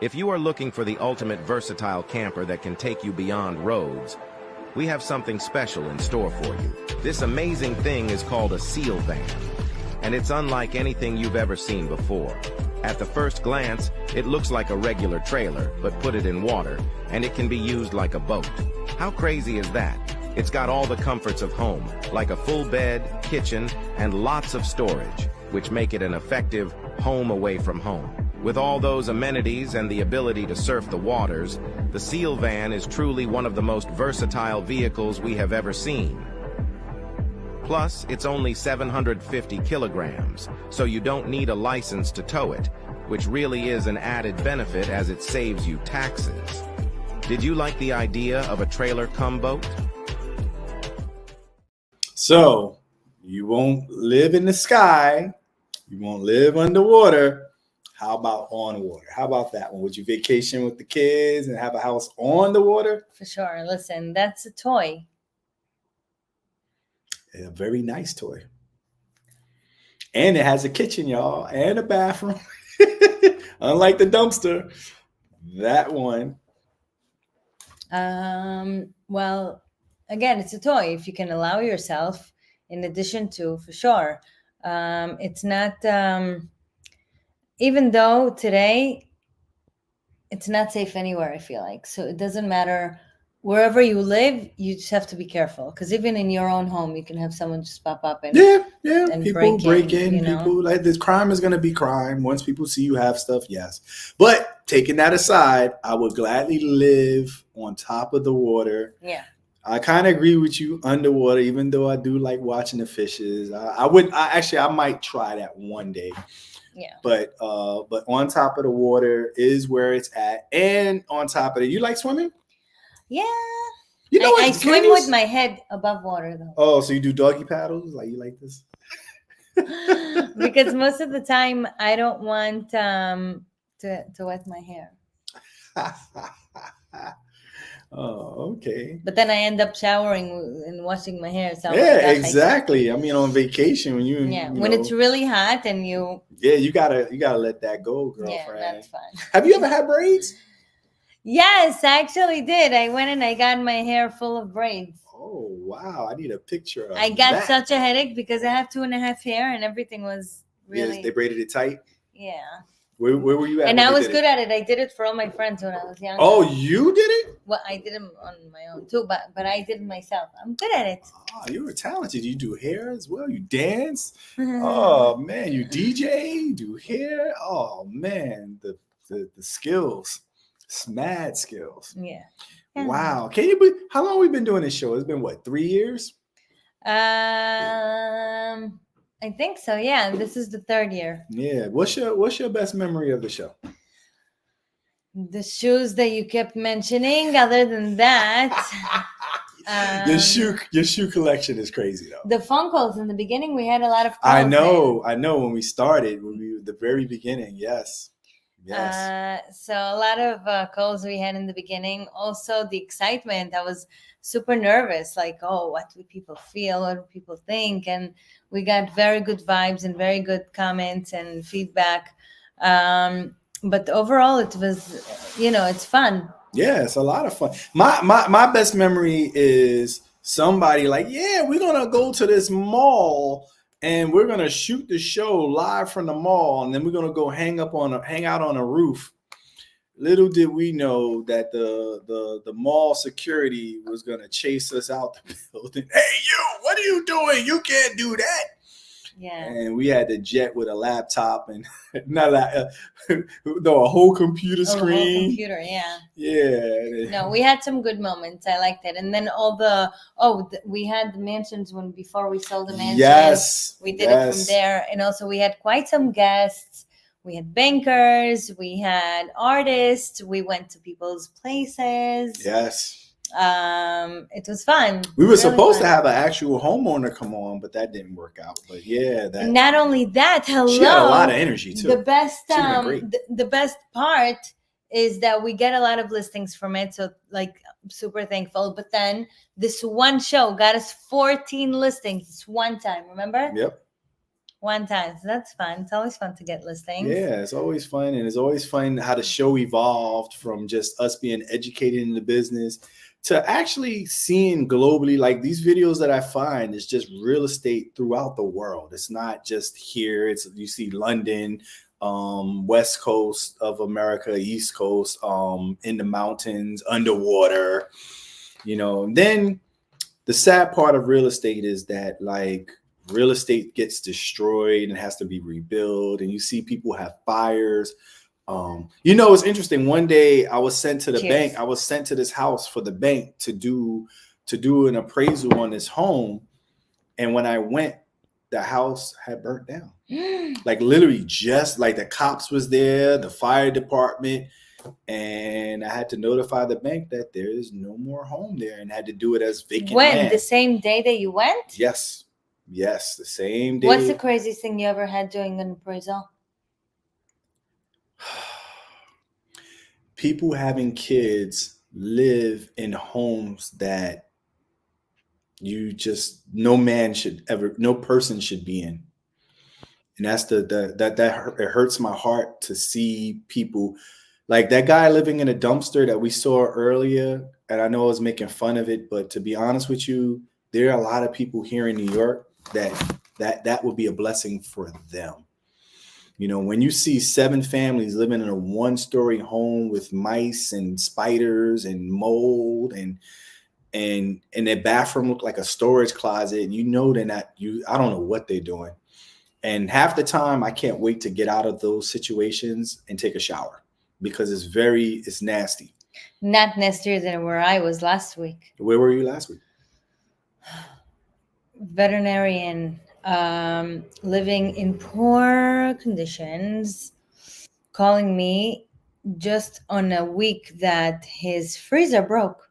Speaker 8: If you are looking for the ultimate versatile camper that can take you beyond roads, we have something special in store for you. This amazing thing is called a seal van, and it's unlike anything you've ever seen before. At the first glance, it looks like a regular trailer, but put it in water, and it can be used like a boat. How crazy is that? It's got all the comforts of home, like a full bed, kitchen, and lots of storage, which make it an effective home away from home. With all those amenities and the ability to surf the waters, the Seal Van is truly one of the most versatile vehicles we have ever seen. Plus, it's only 750 kilograms, so you don't need a license to tow it, which really is an added benefit as it saves you taxes. Did you like the idea of a trailer cum boat?
Speaker 2: So, you won't live in the sky, you won't live underwater. How about on water? How about that one? Would you vacation with the kids and have a house on the water?
Speaker 3: For sure. Listen, that's a toy.
Speaker 2: A very nice toy. And it has a kitchen, y'all, and a bathroom. Unlike the dumpster. That one.
Speaker 3: Well, again, it's a toy. If you can allow yourself, in addition to, for sure. It's not... even though today it's not safe anywhere, I feel like. So it doesn't matter wherever you live, you just have to be careful. Because even in your own home, you can have someone just pop up and and
Speaker 2: people break in. People like this. Crime is going to be crime. Once people see you have stuff, yes. But taking that aside, I would gladly live on top of the water.
Speaker 3: Yeah.
Speaker 2: I kind of agree with you underwater, even though I do like watching the fishes. I might try that one day.
Speaker 3: Yeah.
Speaker 2: But on top of the water is where it's at. And on top of it, you like swimming?
Speaker 3: Yeah.
Speaker 2: You know what?
Speaker 3: I swim with my head above water though.
Speaker 2: Oh, so you do doggy paddles? Like you like this?
Speaker 3: Because most of the time I don't want to wet my hair.
Speaker 2: Oh, okay.
Speaker 3: But then I end up showering and washing my hair. So
Speaker 2: yeah, exactly. I mean, on vacation when
Speaker 3: when it's really hot and you
Speaker 2: gotta let that go, girlfriend.
Speaker 3: Yeah, that's fun.
Speaker 2: Have you ever had braids?
Speaker 3: Yes, I actually did. I went and I got my hair full of braids.
Speaker 2: Oh wow! I need a picture of
Speaker 3: I got
Speaker 2: that.
Speaker 3: such a headache because I have 2.5 hair and everything was really.
Speaker 2: Yes, they braided it tight.
Speaker 3: Yeah.
Speaker 2: Where were you at?
Speaker 3: And I was good at it. I did it for all my friends when I was younger.
Speaker 2: Oh, you did it?
Speaker 3: Well, I did them on my own too, but I did it myself. I'm good at it.
Speaker 2: Oh, you were talented. You do hair as well. You dance. Oh man, you DJ. You do hair. Oh man, the skills, mad skills.
Speaker 3: Yeah.
Speaker 2: Wow. Can you believe how long we been doing this show? It's been what, 3 years?
Speaker 3: I think so. Yeah, this is the 3rd year.
Speaker 2: Yeah. What's your best memory of the show?
Speaker 3: The shoes that you kept mentioning. Other than that,
Speaker 2: your shoe collection is crazy though.
Speaker 3: The phone calls in the beginning, we had a lot of calls.
Speaker 2: I know. When we started, the very beginning. Yes.
Speaker 3: So a lot of calls we had in the beginning. Also, the excitement. I was super nervous. Like, oh, what do people feel? What do people think? And we got very good vibes and very good comments and feedback. But overall, it was, it's fun.
Speaker 2: Yeah, it's a lot of fun. My best memory is somebody like, yeah, we're gonna go to this mall and we're gonna shoot the show live from the mall, and then we're gonna go hang out on a roof. Little did we know that the mall security was gonna chase us out the building. Hey, you! What are you doing? You can't do that.
Speaker 3: Yeah.
Speaker 2: And we had to jet with a laptop and a whole computer screen.
Speaker 3: A whole computer, yeah.
Speaker 2: Yeah.
Speaker 3: No, we had some good moments. I liked it. And then we had the mansions before we sold the mansions.
Speaker 2: Yes.
Speaker 3: We did it from there. And also we had quite some guests. We had bankers. We had artists. We went to people's places.
Speaker 2: Yes.
Speaker 3: It was fun.
Speaker 2: We were supposed to have an actual homeowner come on, but that didn't work out. But yeah,
Speaker 3: not only that, she
Speaker 2: had a lot of energy too.
Speaker 3: The best the best part is that we get a lot of listings from it, so like super thankful. But then this one show got us 14 listings. It's one time, remember?
Speaker 2: Yep.
Speaker 3: One time. So that's fun. It's always fun to get listings.
Speaker 2: Yeah, it's always fun. And it's always fun how the show evolved from just us being educated in the business to actually seeing globally. Like these videos that I find is just real estate throughout the world. It's not just here. You see London, West Coast of America, East Coast, in the mountains, underwater, Then the sad part of real estate is that like real estate gets destroyed and has to be rebuilt. And you see people have fires. It's interesting. One day I was sent to the bank. I was sent to this house for the bank to do an appraisal on this home. And when I went, the house had burnt down. Like literally just like the cops was there, the fire department. And I had to notify the bank that there is no more home there and had to do it as vacant land.
Speaker 3: The same day that you went?
Speaker 2: Yes, the same day.
Speaker 3: What's the craziest thing you ever had doing an appraisal?
Speaker 2: People having kids live in homes that no person should be in. And that's it hurts my heart to see people like that guy living in a dumpster that we saw earlier. And I know I was making fun of it, but to be honest with you, there are a lot of people here in New York that would be a blessing for them. When you see 7 families living in a 1-story home with mice and spiders and mold and their bathroom look like a storage closet, I don't know what they're doing. And half the time I can't wait to get out of those situations and take a shower because it's nasty.
Speaker 3: Not nastier than where I was last week.
Speaker 2: Where were you last week?
Speaker 3: Veterinarian, living in poor conditions, calling me just on a week that his freezer broke.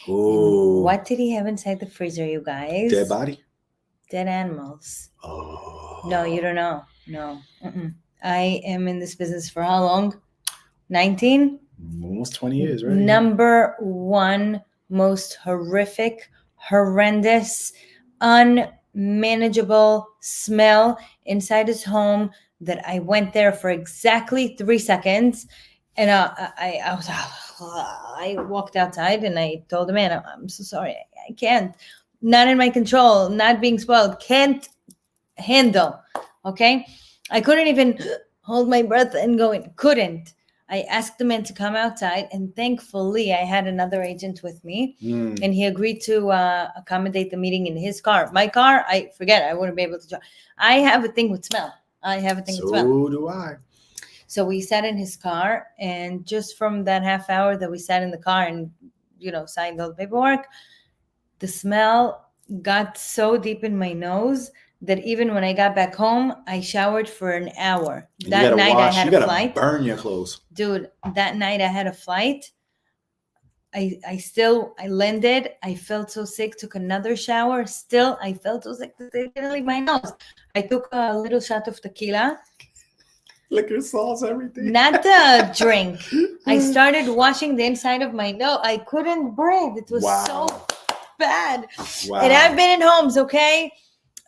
Speaker 2: Oh,
Speaker 3: What did he have inside the freezer, you guys?
Speaker 2: dead body?
Speaker 3: Dead animals.
Speaker 2: Oh.
Speaker 3: No, you don't know. No. I am in this business for how long? 19?
Speaker 2: Almost 20 years, right?
Speaker 3: Number one most horrific, horrendous, unmanageable smell inside his home that I went there for exactly 3 seconds. And I walked outside and I told the man, I'm so sorry. I can't. Not in my control. Not being spoiled. Can't handle. Okay? I couldn't even hold my breath and go in. Couldn't. I asked the man to come outside, and thankfully I had another agent with me, and he agreed to accommodate the meeting in his car. My car, I forget, I wouldn't be able to drive. I have a thing with smell.
Speaker 2: So do I.
Speaker 3: So we sat in his car, and just from that half hour that we sat in the car and, signed all the paperwork, the smell got so deep in my nose that even when I got back home, I showered for an hour. That night I had a flight.
Speaker 2: Burn your clothes.
Speaker 3: Dude, that night I had a flight. I landed. I felt so sick, took another shower. Still, I felt so sick that they didn't leave my nose. I took a little shot of tequila.
Speaker 2: Liquor, sauce, everything.
Speaker 3: Not the drink. I started washing the inside of my nose. I couldn't breathe. It was so bad. Wow. And I've been in homes, okay?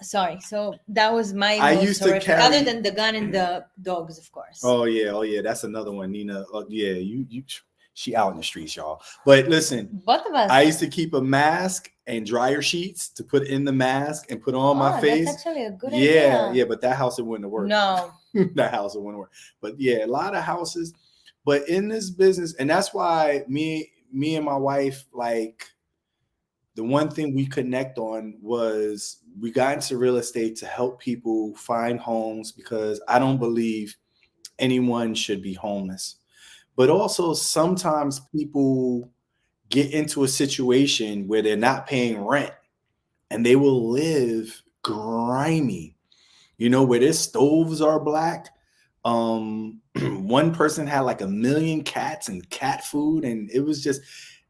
Speaker 3: Sorry. So that was my most horrific, other than the gun and the dogs, of course.
Speaker 2: Oh yeah. That's another one, Nina. She out in the streets, y'all. But listen,
Speaker 3: both of us.
Speaker 2: I used to keep a mask and dryer sheets to put in the mask and put on my face.
Speaker 3: That's actually a good idea.
Speaker 2: Yeah, but that house, it wouldn't have worked.
Speaker 3: No.
Speaker 2: That house, it wouldn't work. But yeah, a lot of houses. But in this business, and that's why me and my wife, like, the one thing we connect on was we got into real estate to help people find homes, because I don't believe anyone should be homeless. But also sometimes people get into a situation where they're not paying rent and they will live grimy, where their stoves are black. One person had like 1 million cats and cat food, and it was just,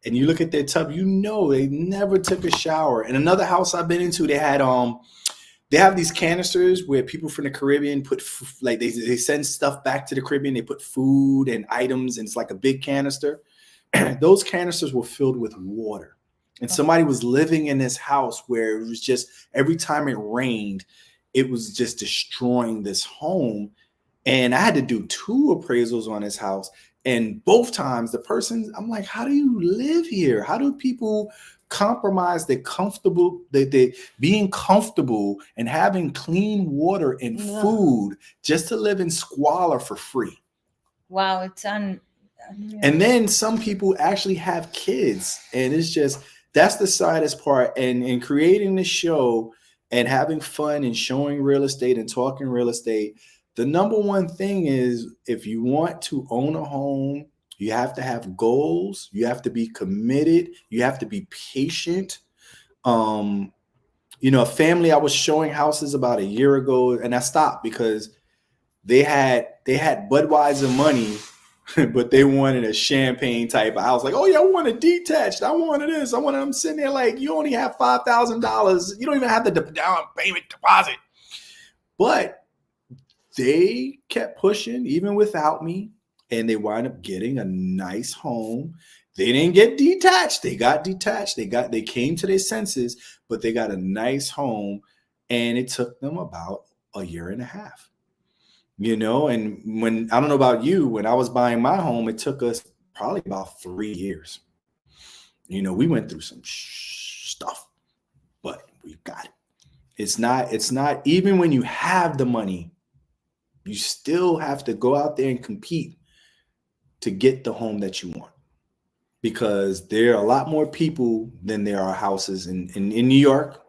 Speaker 2: and you look at their tub, they never took a shower. And another house I've been into, they have these canisters where people from the Caribbean put, like, they send stuff back to the Caribbean. They put food and items, and it's like a big canister. Those canisters were filled with water. And somebody was living in this house where it was just, every time it rained, it was just destroying this home. And I had to do 2 appraisals on this house. And both times the person, I'm like, how do you live here? How do people compromise their comfortable, they being comfortable and having clean water and food just to live in squalor for free?
Speaker 3: Wow, it's
Speaker 2: And then some people actually have kids, and it's just, that's the saddest part. And in creating this show and having fun and showing real estate and talking real estate, the number one thing is, if you want to own a home, you have to have goals. You have to be committed. You have to be patient. A family, I was showing houses about a year ago, and I stopped because they had Budweiser money, but they wanted a champagne type of house. Like, oh yeah, I want a detached. I wanted this. I wanted them sitting there like, you only have $5,000. You don't even have the down payment deposit. But they kept pushing even without me, and they wound up getting a nice home. They didn't get detached. They got detached. They came to their senses, but they got a nice home, and it took them about a year and a half. And when, I don't know about you, when I was buying my home, it took us probably about 3 years. We went through some stuff, but we got it. It's not even when you have the money, you still have to go out there and compete to get the home that you want, because there are a lot more people than there are houses in New York.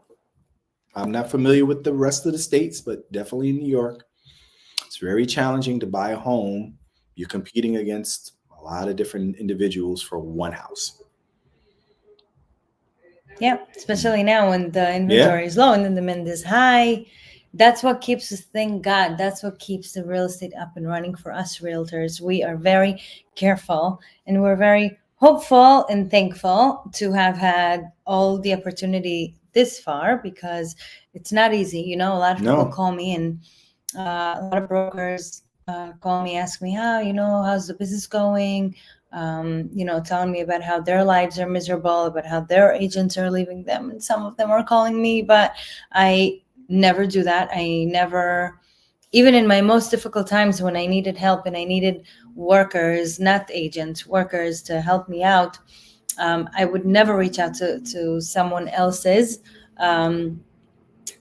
Speaker 2: I'm not familiar with the rest of the states, but definitely in New York, it's very challenging to buy a home. You're competing against a lot of different individuals for one house.
Speaker 3: Yeah, especially now when the inventory is low and the demand is high. That's what keeps us, thank God, that's what keeps the real estate up and running for us realtors. We are very careful and we're very hopeful and thankful to have had all the opportunity this far, because it's not easy. You know, a lot of people call me, and a lot of brokers call me, ask me how's the business going, telling me about how their lives are miserable, about how their agents are leaving them, and some of them are calling me, but I never do that. I never, even in my most difficult times when I needed help and I needed workers, not agents, workers to help me out, I would never reach out to someone else's.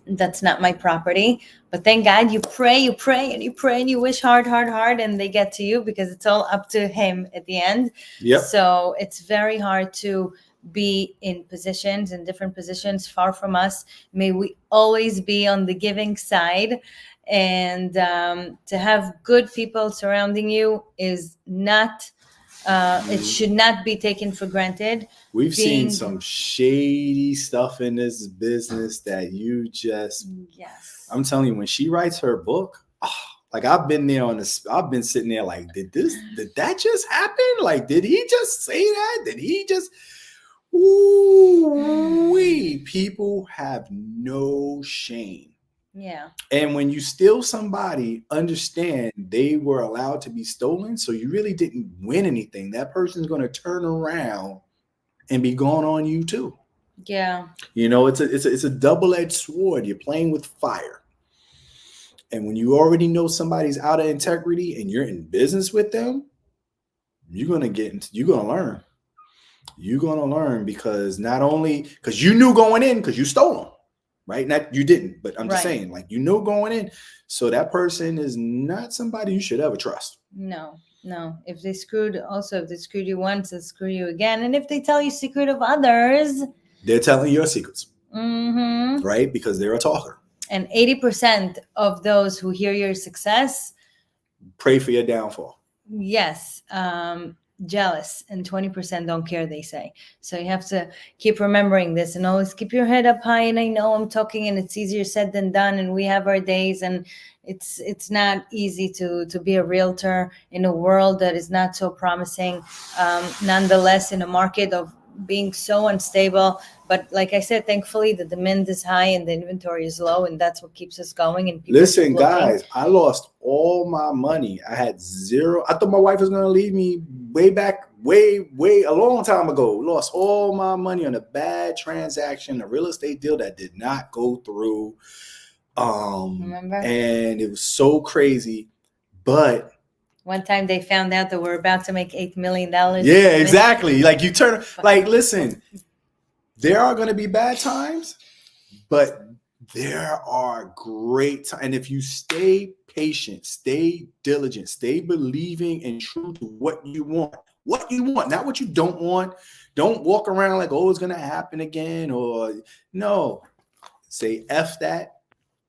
Speaker 3: That's not my property. But thank God, you pray, and you wish hard, and they get to you, because it's all up to him at the end.
Speaker 2: Yep.
Speaker 3: So it's very hard to be in different positions far from us. May we always be on the giving side. And to have good people surrounding you is not, it should not be taken for granted.
Speaker 2: We've seen some shady stuff in this business that you just,
Speaker 3: yes.
Speaker 2: I'm telling you, when she writes her book, like I've been there I've been sitting there like, did that just happen? Like, did he just say that? Did he just, people have no shame.
Speaker 3: Yeah.
Speaker 2: And when you steal somebody, understand they were allowed to be stolen. So you really didn't win anything. That person's going to turn around and be gone on you too.
Speaker 3: Yeah.
Speaker 2: You know, it's a double-edged sword. You're playing with fire. And when you already know somebody's out of integrity and you're in business with them, you're going to learn. You're going to learn, because not only because you knew going in, because you stole them. Right? Not you didn't, but I'm just saying, like, you know, going in. So that person is not somebody you should ever trust.
Speaker 3: No. If they screwed you once, they'll screw you again. And if they tell you secret of others,
Speaker 2: they're telling your secrets.
Speaker 3: Mm-hmm.
Speaker 2: Right? Because they're a talker.
Speaker 3: And 80% of those who hear your success
Speaker 2: pray for your downfall.
Speaker 3: Yes. Jealous, and 20% don't care, they say. So you have to keep remembering this and always keep your head up high. And I know I'm talking and it's easier said than done, and we have our days, and it's not easy to be a realtor in a world that is not so promising, nonetheless, in a market of being so unstable. But like I said, thankfully the demand is high and the inventory is low, and that's what keeps us going. And people
Speaker 2: listen, guys, I lost all my money. I had zero. I thought my wife was going to leave me way a long time ago. Lost all my money on a bad transaction, a real estate deal that did not go through.
Speaker 3: Remember?
Speaker 2: And it was so crazy. But
Speaker 3: one time they found out that we're about to make $8 million.
Speaker 2: Yeah, exactly. Like you turn, like, listen, there are going to be bad times, but there are great times. And if you stay patient, stay diligent, stay believing and true to what you want, not what you don't want. Don't walk around like, oh, it's going to happen again. Or no, say F that,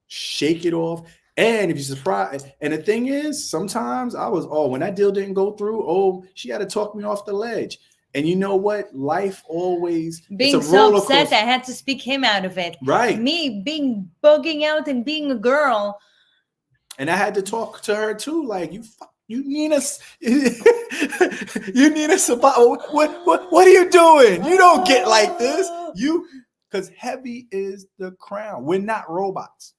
Speaker 2: shake it off. And if you're surprised, and the thing is, sometimes when that deal didn't go through, she had to talk me off the ledge. And you know what? Life always
Speaker 3: being so upset, I had to speak him out of it.
Speaker 2: Right.
Speaker 3: Me being bugging out and being a girl.
Speaker 2: And I had to talk to her too. Like, you need us. You need us about what are you doing? You don't get like this. Because heavy is the crown. We're not robots.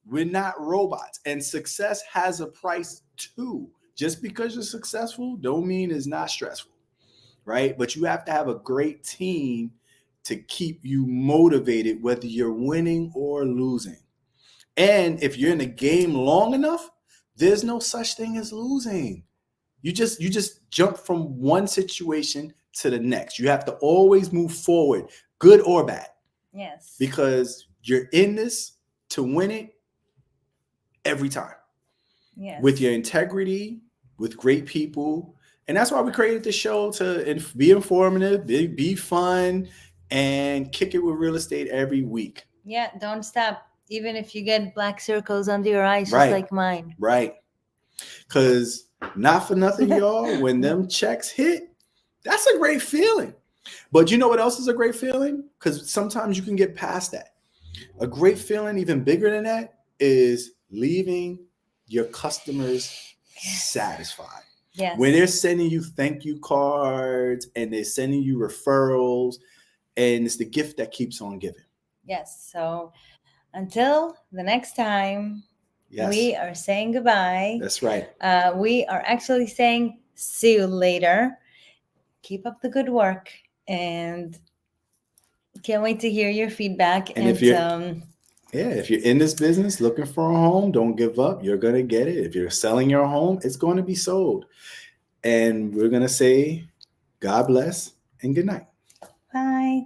Speaker 2: We're not robots, and success has a price too. Just because you're successful don't mean it's not stressful, right? But you have to have a great team to keep you motivated, whether you're winning or losing. And if you're in the game long enough, there's no such thing as losing. You just jump from one situation to the next. You have to always move forward, good or bad.
Speaker 3: Yes.
Speaker 2: Because you're in this to win it. Every time.
Speaker 3: Yes.
Speaker 2: With your integrity, with great people. And that's why we created this show, to be informative, be fun, and kick it with real estate every week.
Speaker 3: Yeah, don't stop. Even if you get black circles under your eyes, just like mine.
Speaker 2: Right. Because not for nothing, y'all, when them checks hit, that's a great feeling. But you know what else is a great feeling? Because sometimes you can get past that. A great feeling, even bigger than that, is leaving your customers satisfied.
Speaker 3: Yes.
Speaker 2: When they're sending you thank you cards and they're sending you referrals, and it's the gift that keeps on giving.
Speaker 3: Yes. So until the next time,
Speaker 2: Yes.
Speaker 3: we are saying goodbye.
Speaker 2: That's right.
Speaker 3: We are actually saying see you later. Keep up the good work, and can't wait to hear your feedback.
Speaker 2: And if you're in this business looking for a home, don't give up. You're going to get it. If you're selling your home, it's going to be sold. And we're going to say God bless and good night.
Speaker 3: Bye.